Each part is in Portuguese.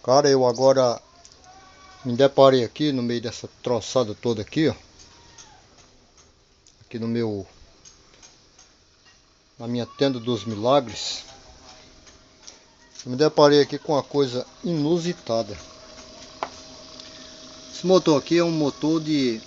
Cara, eu agora me deparei aqui no meio dessa troçada toda aqui, ó. Aqui na minha tenda dos milagres. Eu me deparei aqui com uma coisa inusitada. Esse motor aqui é um motor de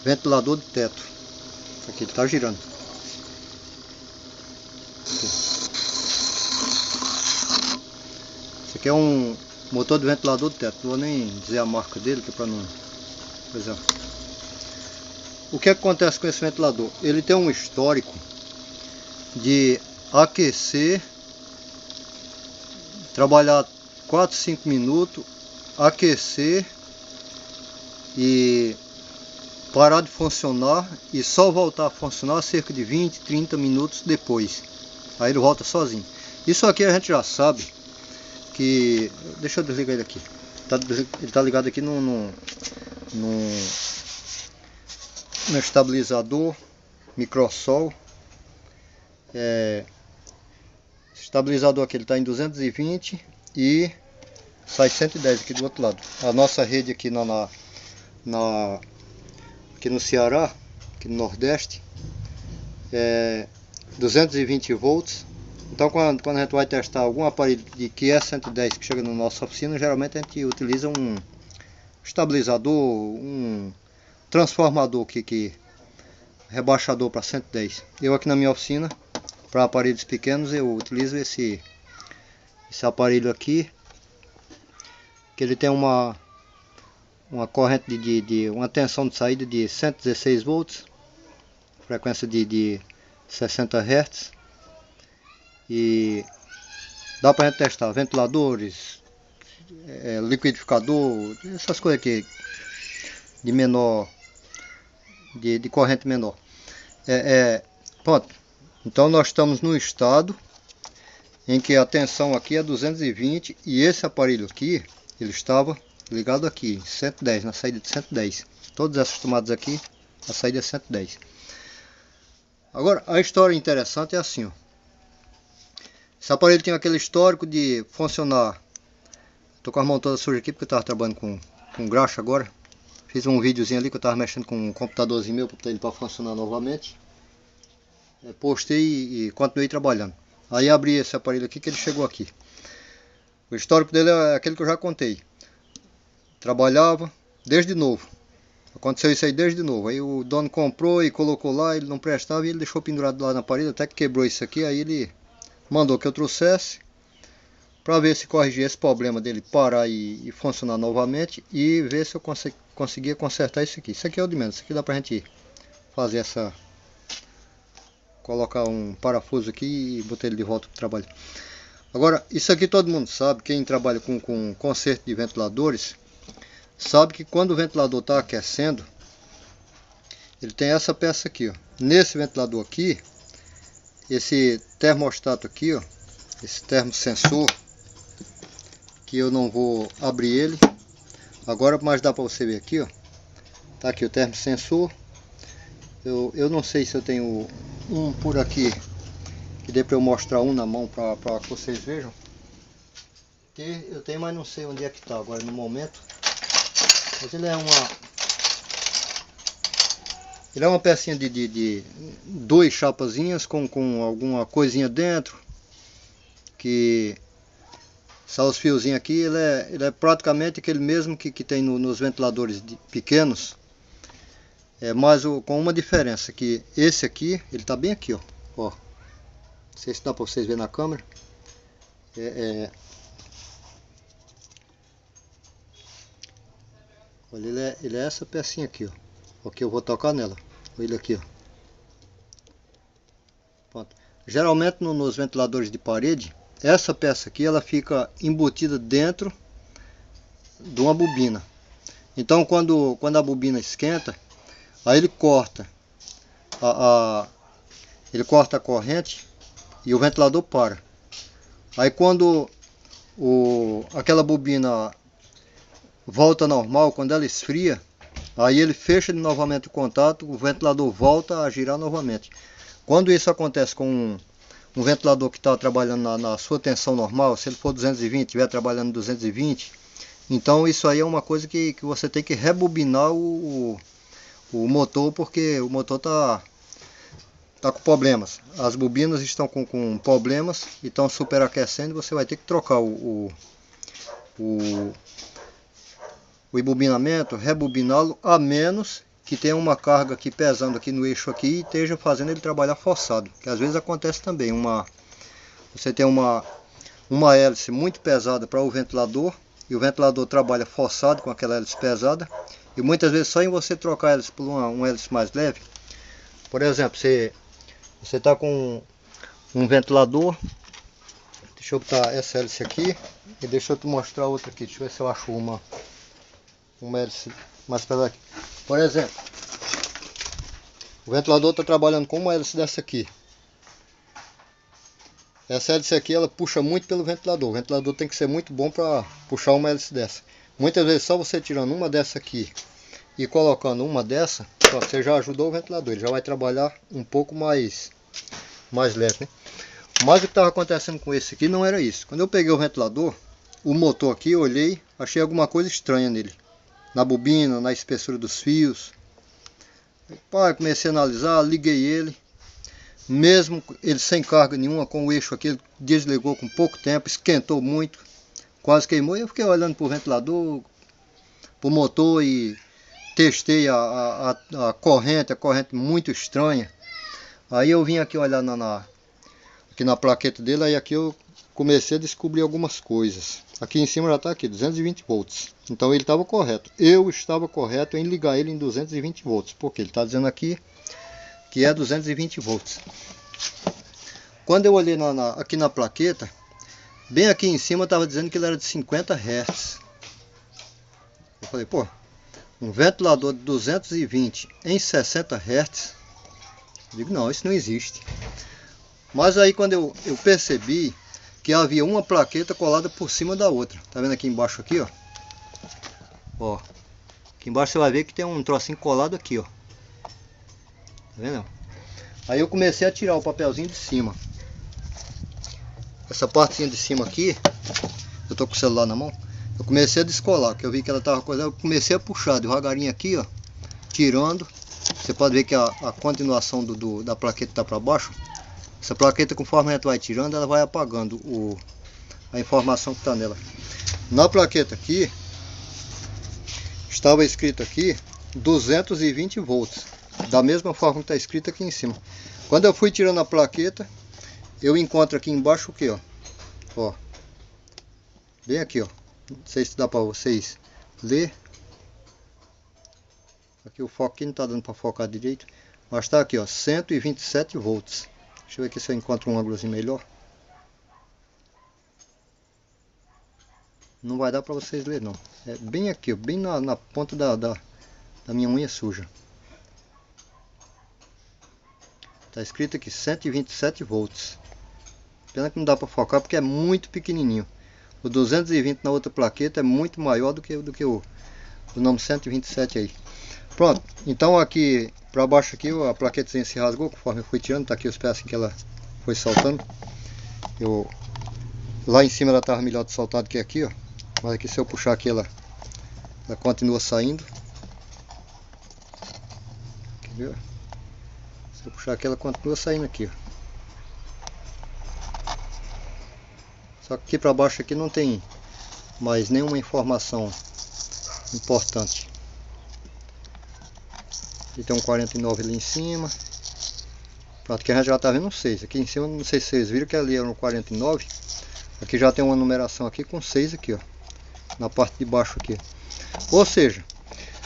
ventilador de teto. Aqui ele tá girando. Esse aqui é um motor de ventilador de teto. Não vou nem dizer a marca dele, que é pra não... Pois é. O que acontece com esse ventilador? Ele tem um histórico de aquecer, trabalhar 4, 5 minutos, aquecer e parar de funcionar e só voltar a funcionar cerca de 20, 30 minutos depois. Aí ele volta sozinho. Isso aqui a gente já sabe que... Deixa eu desligar ele aqui. Ele tá ligado aqui no estabilizador microsol. Estabilizador aqui ele está em 220 e sai 110 aqui do outro lado. A nossa rede aqui aqui no Ceará, aqui no Nordeste, é 220 volts. Então quando a gente vai testar algum aparelho que é 110 que chega na nossa oficina, geralmente a gente utiliza um estabilizador, um transformador que rebaixador para 110. Eu aqui na minha oficina, para aparelhos pequenos, eu utilizo esse aparelho aqui, que ele tem uma corrente uma tensão de saída de 116 volts, frequência de 60 Hz, e dá para gente testar ventiladores, liquidificador, essas coisas aqui de menor, de corrente menor. Pronto. Então nós estamos no estado em que a tensão aqui é 220 e esse aparelho aqui, ele estava ligado aqui em 110, na saída de 110. Todas essas tomadas aqui, a saída é 110. Agora, a história interessante é assim, ó. Esse aparelho tinha aquele histórico de funcionar. Tô com as mãos todas sujas aqui porque eu estava trabalhando com graxa agora. Fiz um videozinho ali que eu estava mexendo com um computadorzinho meu para botar ele para funcionar novamente. Postei e continuei trabalhando. Aí abri esse aparelho aqui que ele chegou aqui. O histórico dele é aquele que eu já contei. Trabalhava desde novo. Aconteceu isso aí desde novo. Aí o dono comprou e colocou lá, ele não prestava e ele deixou pendurado lá na parede, até que quebrou isso aqui. Aí ele mandou que eu trouxesse para ver se corrigia esse problema dele parar e funcionar novamente e ver se eu conseguia consertar isso aqui. Isso aqui é o de menos. Isso aqui dá pra gente fazer essa... Colocar um parafuso aqui e botar ele de volta para o trabalho. Agora, isso aqui todo mundo sabe, quem trabalha com conserto de ventiladores, sabe que quando o ventilador está aquecendo, ele tem essa peça aqui, ó. Nesse ventilador aqui, esse termostato aqui, ó, esse termosensor, que eu não vou abrir ele agora, mas dá para você ver aqui, ó. Tá aqui o termosensor. Eu não sei se eu tenho um por aqui que dê para eu mostrar um na mão para que vocês vejam. Eu tenho, mas não sei onde é que está agora no momento. Mas ele é uma pecinha de duas chapazinhas com alguma coisinha dentro. Que são os fiozinhos aqui. Ele é praticamente aquele mesmo que tem nos ventiladores pequenos. Mas com uma diferença, que esse aqui, ele tá bem aqui, ó. Não sei se dá para vocês verem na câmera. Olha, ele é essa pecinha aqui, ó. Aqui eu vou tocar nela. Olha ele aqui, ó. Pronto. Geralmente nos ventiladores de parede, essa peça aqui, ela fica embutida dentro de uma bobina. Então quando a bobina esquenta, aí ele corta a corrente e o ventilador para. Aí quando aquela bobina volta normal, quando ela esfria, aí ele fecha novamente o contato, o ventilador volta a girar novamente. Quando isso acontece com um ventilador que está trabalhando na sua tensão normal, se ele for 220, estiver trabalhando 220, então isso aí é uma coisa que você tem que rebobinar o motor, porque o motor está com problemas. As bobinas estão com problemas e estão superaquecendo, você vai ter que trocar o embobinamento, rebobiná-lo, a menos que tenha uma carga aqui pesando aqui no eixo aqui e esteja fazendo ele trabalhar forçado, que às vezes acontece também. Você tem uma hélice muito pesada para o ventilador e o ventilador trabalha forçado com aquela hélice pesada, e muitas vezes só em você trocar a hélice por uma hélice mais leve. Por exemplo, você está com um ventilador, deixa eu botar essa hélice aqui e deixa eu te mostrar outra aqui, deixa eu ver se eu acho uma hélice mais pesada aqui. Por exemplo, o ventilador está trabalhando com uma hélice dessa aqui. Essa hélice aqui ela puxa muito pelo ventilador. O ventilador tem que ser muito bom para puxar uma hélice dessa. Muitas vezes só você tirando uma dessa aqui e colocando uma dessa, você já ajudou o ventilador. Ele já vai trabalhar um pouco mais leve, né? Mas o que estava acontecendo com esse aqui não era isso. Quando eu peguei o ventilador, o motor aqui, eu olhei, achei alguma coisa estranha nele. Na bobina, na espessura dos fios. Pai, comecei a analisar, liguei ele. Mesmo ele sem carga nenhuma, com o eixo aqui, ele desligou com pouco tempo, esquentou muito, quase queimou. Eu fiquei olhando para o ventilador, para o motor e testei a corrente muito estranha. Aí eu vim aqui olhar aqui na plaqueta dele, aí aqui eu comecei a descobrir algumas coisas. Aqui em cima já está aqui, 220 volts. Então ele estava correto. Eu estava correto em ligar ele em 220 volts, porque ele está dizendo aqui que é 220 volts. Quando eu olhei aqui na plaqueta, bem aqui em cima estava dizendo que ele era de 50 Hz. Eu falei, pô, um ventilador de 220 em 60 Hz? Eu digo, não, isso não existe. Mas aí quando eu percebi que havia uma plaqueta colada por cima da outra. Tá vendo aqui embaixo aqui, ó? Ó, aqui embaixo você vai ver que tem um trocinho colado aqui, ó. Tá vendo? Aí eu comecei a tirar o papelzinho de cima. Essa partezinha de cima aqui, eu tô com o celular na mão, eu comecei a descolar, que eu vi que ela tava coisando, eu comecei a puxar devagarinho aqui, ó, tirando. Você pode ver que a continuação da plaqueta tá para baixo. Essa plaqueta, conforme a gente vai tirando, ela vai apagando a informação que está nela. Na plaqueta aqui, estava escrito aqui 220 volts, da mesma forma que está escrito aqui em cima. Quando eu fui tirando a plaqueta, eu encontro aqui embaixo o que, ó? Ó, bem aqui, ó. Não sei se dá para vocês ler. Aqui o foco aqui não está dando para focar direito, mas está aqui, ó, 127 volts. Deixa eu ver aqui se eu encontro um ângulozinho melhor. Não vai dar para vocês lerem não. É bem aqui, ó, bem na ponta da minha unha suja. Está escrito aqui 127 volts. Pena que não dá para focar porque é muito pequenininho. O 220 na outra plaqueta é muito maior do que o nome 127 aí. Pronto, então aqui para baixo aqui a plaqueta se rasgou conforme eu fui tirando, tá aqui os pedaços que ela foi soltando. Lá em cima ela estava melhor de soltar do que aqui, ó. Mas aqui se eu puxar aqui ela continua saindo. Quer ver? Se eu puxar aqui ela continua saindo aqui, ó. Só que aqui para baixo aqui não tem mais nenhuma informação importante. Aqui tem um 49 ali em cima. Pronto, que a gente já está vendo um 6. Aqui em cima, não sei se vocês viram que ali era um 49. Aqui já tem uma numeração aqui com 6 aqui, ó. Na parte de baixo aqui. Ou seja,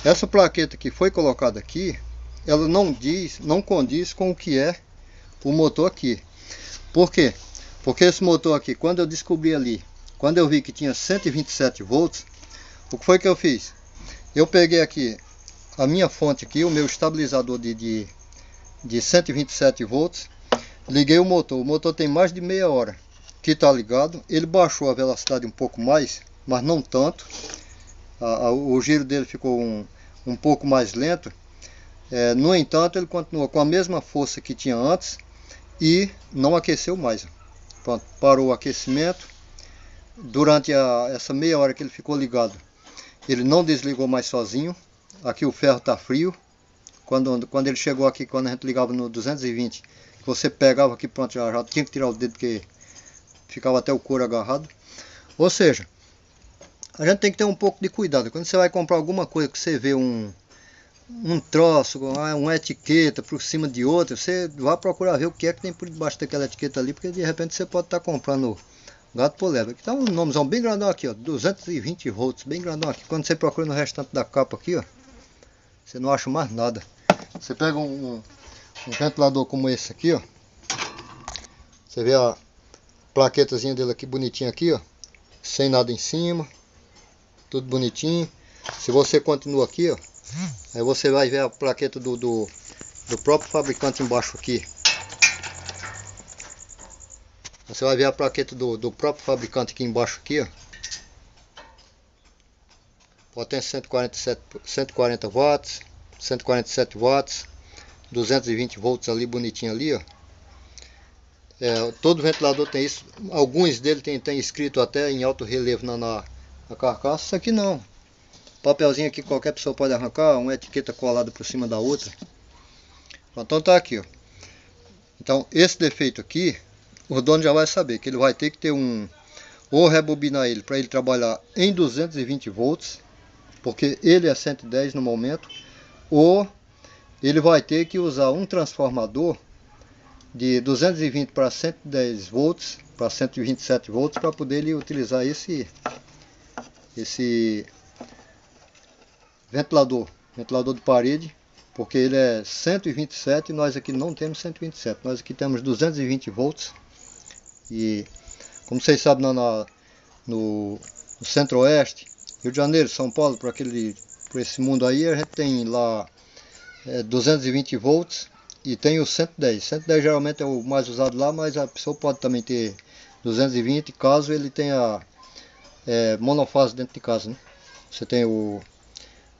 essa plaqueta que foi colocada aqui, ela não condiz com o que é o motor aqui. Por quê? Porque esse motor aqui, quando eu descobri ali, quando eu vi que tinha 127 volts, o que foi que eu fiz? Eu peguei aqui a minha fonte aqui, o meu estabilizador de 127 volts, liguei o motor tem mais de meia hora que está ligado, ele baixou a velocidade um pouco mais, mas não tanto, o giro dele ficou um pouco mais lento, no entanto ele continuou com a mesma força que tinha antes, e não aqueceu mais. Pronto, parou o aquecimento. Durante essa meia hora que ele ficou ligado, ele não desligou mais sozinho. Aqui o ferro está frio. Quando ele chegou aqui, quando a gente ligava no 220, você pegava aqui, pronto, já tinha que tirar o dedo porque ficava até o couro agarrado. Ou seja, a gente tem que ter um pouco de cuidado. Quando você vai comprar alguma coisa que você vê um troço, uma etiqueta por cima de outra, você vai procurar ver o que é que tem por debaixo daquela etiqueta ali, porque de repente você pode estar comprando gato por lebre. Aqui tá um nomezão bem grandão aqui, ó, 220 volts, bem grandão aqui. Quando você procura no restante da capa aqui, ó, você não acha mais nada. Você pega um ventilador como esse aqui, ó, você vê a plaquetazinha dele aqui bonitinha aqui, ó, sem nada em cima, tudo bonitinho. Se você continua aqui, ó, aí você vai ver a plaqueta do próprio fabricante embaixo aqui. Você vai ver a plaqueta do próprio fabricante aqui embaixo aqui, ó. Potência 140 watts, 147 watts, 220 volts ali bonitinho ali, ó. Todo ventilador tem isso. Alguns deles tem escrito até em alto relevo na carcaça. Isso aqui não. Papelzinho aqui qualquer pessoa pode arrancar, uma etiqueta colada por cima da outra. Então tá aqui, ó. Então esse defeito aqui, o dono já vai saber que ele vai ter que ter ou rebobinar ele para ele trabalhar em 220 volts, porque ele é 110 no momento, ou ele vai ter que usar um transformador de 220 para 110 volts, para 127 volts, para poder ele utilizar esse ventilador de parede, porque ele é 127 e nós aqui não temos 127, nós aqui temos 220 volts. E como vocês sabem, no centro-oeste, Rio de Janeiro, São Paulo, por esse mundo aí, a gente tem lá 220 volts e tem o 110. 110 geralmente é o mais usado lá, mas a pessoa pode também ter 220 caso ele tenha monofase dentro de casa, né? Você tem o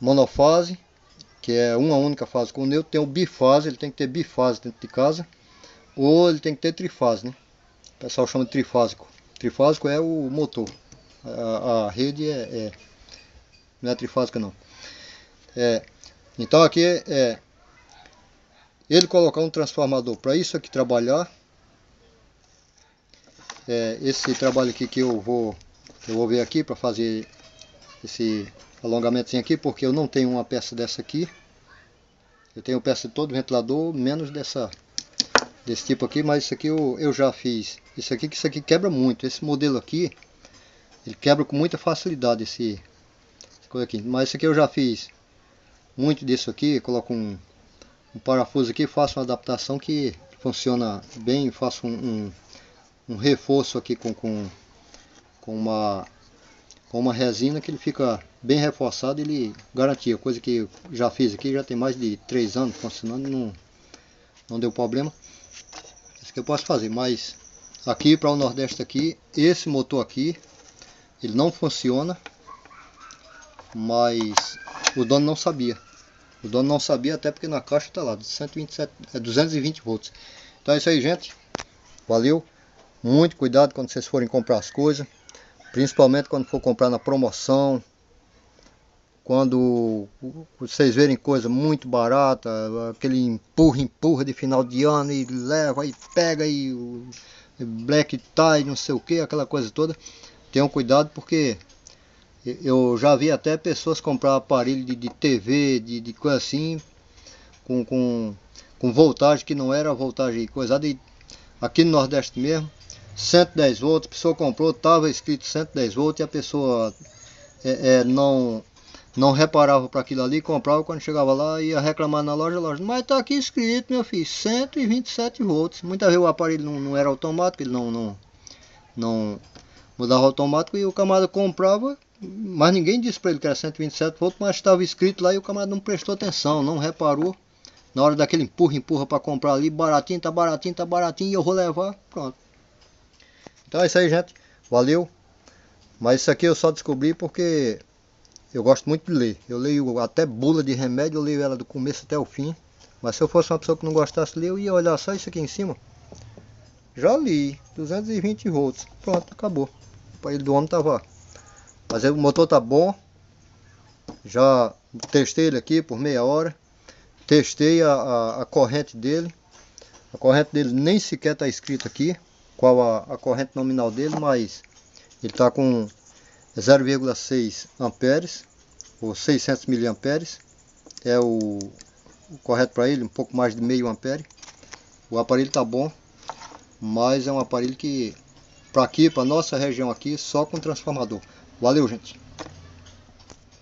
monofase, que é uma única fase com neutro, tem o bifase, ele tem que ter bifase dentro de casa, ou ele tem que ter trifase, né? O pessoal chama de trifásico. Trifásico é o motor. A rede não é trifásica não. Então aqui ele colocar um transformador para isso aqui trabalhar. Esse trabalho aqui que eu vou ver aqui para fazer esse alongamentozinho aqui, porque eu não tenho uma peça dessa aqui. Eu tenho peça de todo ventilador, menos desse tipo aqui, mas isso aqui eu já fiz. Isso aqui quebra muito. Esse modelo aqui, ele quebra com muita facilidade essa coisa aqui. Mas isso aqui eu já fiz muito disso aqui. Coloco um parafuso aqui, faço uma adaptação que funciona bem. Faço um reforço aqui com uma resina que ele fica bem reforçado. Ele garantia, coisa que eu já fiz aqui, já tem mais de 3 anos funcionando, não deu problema. Isso que eu posso fazer, mas aqui para o Nordeste aqui, esse motor aqui, ele não funciona, mas o dono não sabia. O dono não sabia, até porque na caixa está lá, 220 volts. Então é isso aí, gente. Valeu. Muito cuidado quando vocês forem comprar as coisas, principalmente quando for comprar na promoção. Quando vocês verem coisa muito barata, aquele empurra de final de ano e leva e pega e o black tie, não sei o que, aquela coisa toda, tenham cuidado, porque eu já vi até pessoas comprar aparelho de TV, de coisa assim, com voltagem que não era voltagem coisada, e aqui no Nordeste mesmo, 110 volts, a pessoa comprou, estava escrito 110 volts e a pessoa não reparava para aquilo ali, comprava, quando chegava lá ia reclamar na loja, mas tá aqui escrito, meu filho, 127 volts. Muitas vezes o aparelho não era automático, ele não mudava automático, e o camarada comprava, mas ninguém disse para ele que era 127 volts, mas estava escrito lá e o camarada não prestou atenção, não reparou. Na hora daquele empurra para comprar ali, baratinho, tá baratinho, e eu vou levar, pronto. Então é isso aí, gente, valeu. Mas isso aqui eu só descobri porque eu gosto muito de ler. Eu leio até bula de remédio, eu leio ela do começo até o fim. Mas se eu fosse uma pessoa que não gostasse de ler, eu ia olhar só isso aqui em cima. Já li, 220 volts. Pronto, acabou. O aparelho do homem tava. Mas o motor tá bom. Já testei ele aqui por meia hora. Testei a corrente dele. A corrente dele nem sequer está escrito aqui qual a corrente nominal dele, mas ele está com 0,6 amperes ou 600 miliamperes. É o correto para ele, um pouco mais de meio ampere. O aparelho está bom, mas é um aparelho que para aqui, para nossa região aqui, só com transformador. Valeu, gente!